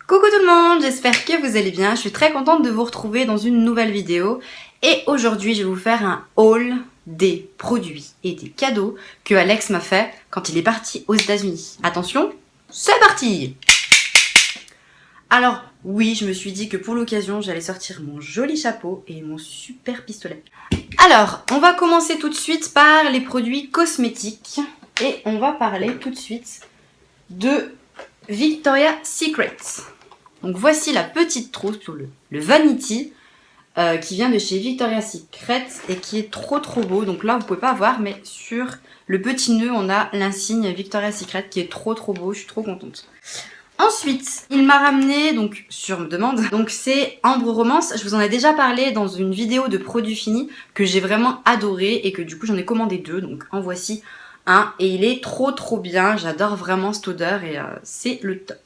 Coucou tout le monde, j'espère que vous allez bien. Je suis très contente de vous retrouver dans une nouvelle vidéo. Et aujourd'hui, je vais vous faire un haul des produits et des cadeaux que Alex m'a fait quand il est parti aux États-Unis. Attention, c'est parti! Alors, oui, je me suis dit que pour l'occasion, j'allais sortir mon joli chapeau et mon super pistolet. Alors, on va commencer tout de suite par les produits cosmétiques. Et on va parler tout de suite de Victoria's Secret. Donc voici la petite trousse sur le Vanity qui vient de chez Victoria's Secret et qui est trop beau. Donc là vous pouvez pas voir, mais sur le petit nœud on a l'insigne Victoria's Secret qui est trop beau, je suis trop contente. Ensuite, il m'a ramené, donc sur demande, donc c'est Ambre Romance. Je vous en ai déjà parlé dans une vidéo de produits finis que j'ai vraiment adoré et que du coup j'en ai commandé deux, donc en voici un. Et il est trop bien, j'adore vraiment cette odeur et c'est le top.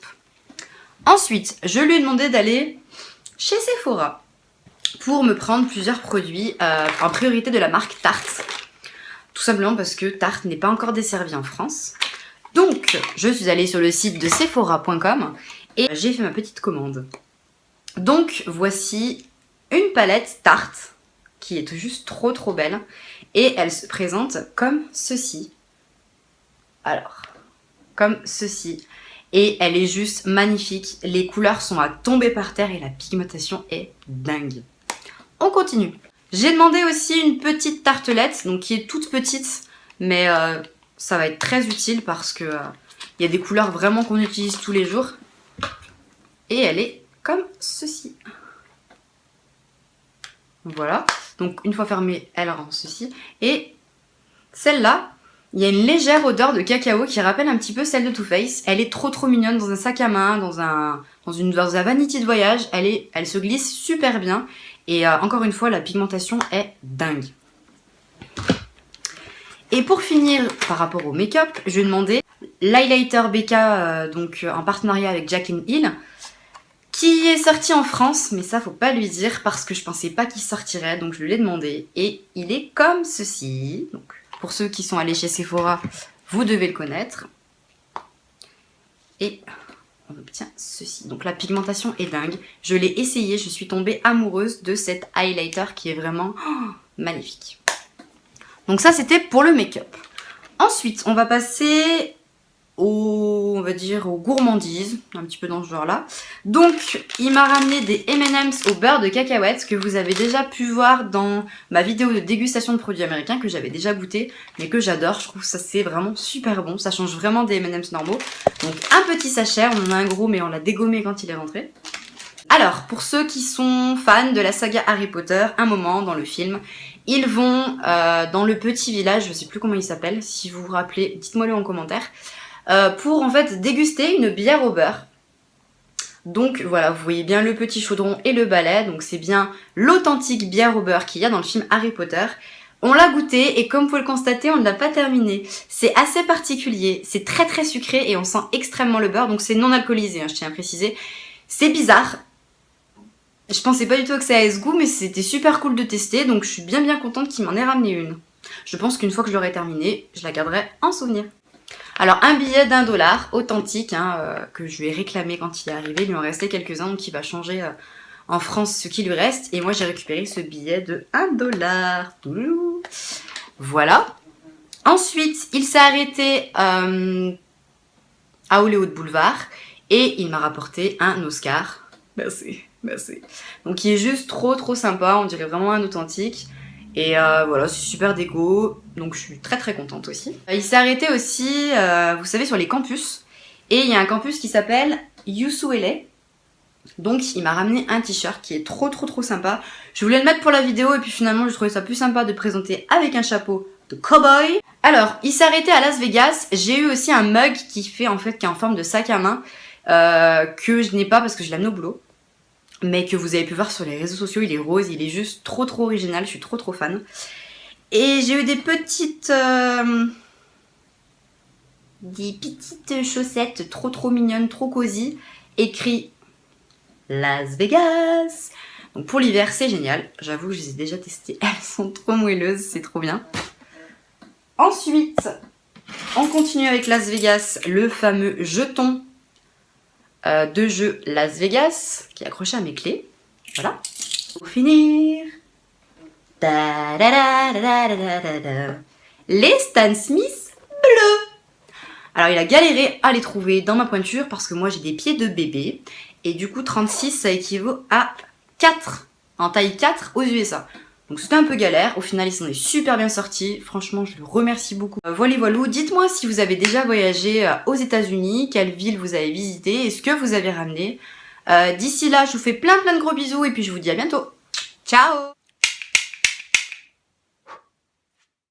Ensuite, je lui ai demandé d'aller chez Sephora pour me prendre plusieurs produits en priorité de la marque Tarte. Tout simplement parce que Tarte n'est pas encore desservie en France. Donc, je suis allée sur le site de Sephora.com et j'ai fait ma petite commande. Donc, voici une palette Tarte qui est juste trop belle. Et elle se présente comme ceci. Alors, comme ceci. Et elle est juste magnifique. Les couleurs sont à tomber par terre et la pigmentation est dingue. On continue. J'ai demandé aussi une petite tartelette, donc qui est toute petite, mais ça va être très utile parce que y a des couleurs vraiment qu'on utilise tous les jours. Et elle est comme ceci. Voilà. Donc une fois fermée, elle rend ceci. Et celle-là, il y a une légère odeur de cacao qui rappelle un petit peu celle de Too Faced. Elle est trop mignonne dans un sac à main, dans un vanity de voyage. Elle se glisse super bien. Et encore une fois, la pigmentation est dingue. Et pour finir, par rapport au make-up, je vais demander l'highlighter BK, donc en partenariat avec Jack & Hill, qui est sorti en France, mais ça faut pas lui dire parce que je pensais pas qu'il sortirait, donc je lui ai demandé. Et il est comme ceci. Donc, pour ceux qui sont allés chez Sephora, vous devez le connaître. Et on obtient ceci. Donc la pigmentation est dingue. Je l'ai essayé, je suis tombée amoureuse de cet highlighter qui est vraiment magnifique. Donc ça c'était pour le make-up. Ensuite, on va passer on va dire aux gourmandises, un petit peu dans ce genre là. Donc il m'a ramené des M&M's au beurre de cacahuètes que vous avez déjà pu voir dans ma vidéo de dégustation de produits américains que j'avais déjà goûté mais que j'adore. Je trouve ça c'est vraiment super bon, ça change vraiment des M&M's normaux. Donc un petit sachet, on en a un gros mais on l'a dégommé quand il est rentré. Alors pour ceux qui sont fans de la saga Harry Potter, un moment dans le film ils vont dans le petit village, je sais plus comment il s'appelle, si vous vous rappelez dites-moi le en commentaire. Pour en fait déguster une bière au beurre. Donc voilà, vous voyez bien le petit chaudron et le balai, donc c'est bien l'authentique bière au beurre qu'il y a dans le film Harry Potter. On l'a goûté et comme vous pouvez le constater, on ne l'a pas terminé. C'est assez particulier, c'est très sucré et on sent extrêmement le beurre, donc c'est non alcoolisé, hein, je tiens à préciser. C'est bizarre. Je pensais pas du tout que ça ait ce goût, mais c'était super cool de tester, donc je suis bien contente qu'il m'en ait ramené une. Je pense qu'une fois que je l'aurai terminée, je la garderai en souvenir. Alors un billet d'1$ authentique que je lui ai réclamé quand il est arrivé, il lui en restait quelques-uns donc il va changer en France ce qui lui reste et moi j'ai récupéré ce billet de 1$. Voilà. Ensuite il s'est arrêté à Hollywood Boulevard et il m'a rapporté un Oscar. Merci. Donc il est juste trop sympa, on dirait vraiment un authentique. Et voilà, c'est super déco, donc je suis très contente aussi. Il s'est arrêté aussi, vous savez, sur les campus. Et il y a un campus qui s'appelle UCLA. Donc il m'a ramené un t-shirt qui est trop sympa. Je voulais le mettre pour la vidéo et puis finalement je trouvais ça plus sympa de présenter avec un chapeau de cowboy. Alors, il s'est arrêté à Las Vegas. J'ai eu aussi un mug qui est en forme de sac à main. Que je n'ai pas parce que je l'ai amené au boulot. Mais que vous avez pu voir sur les réseaux sociaux, il est rose, il est juste trop original, je suis trop fan. Et j'ai eu des petites chaussettes trop mignonnes, trop cosy, écrit Las Vegas. Donc pour l'hiver, c'est génial. J'avoue que je les ai déjà testées, elles sont trop moelleuses, c'est trop bien. Ensuite, on continue avec Las Vegas, le fameux jeton de jeux Las Vegas qui est accroché à mes clés. Voilà. Pour finir, les Stan Smith bleus. Alors il a galéré à les trouver dans ma pointure parce que moi j'ai des pieds de bébé. Et du coup 36 ça équivaut à 4 en taille 4 aux USA. Donc c'était un peu galère, au final il s'en est super bien sorti, franchement je le remercie beaucoup. Voilà, dites-moi si vous avez déjà voyagé aux États-Unis, quelle ville vous avez visité et ce que vous avez ramené. D'ici là je vous fais plein de gros bisous et puis je vous dis à bientôt. Ciao!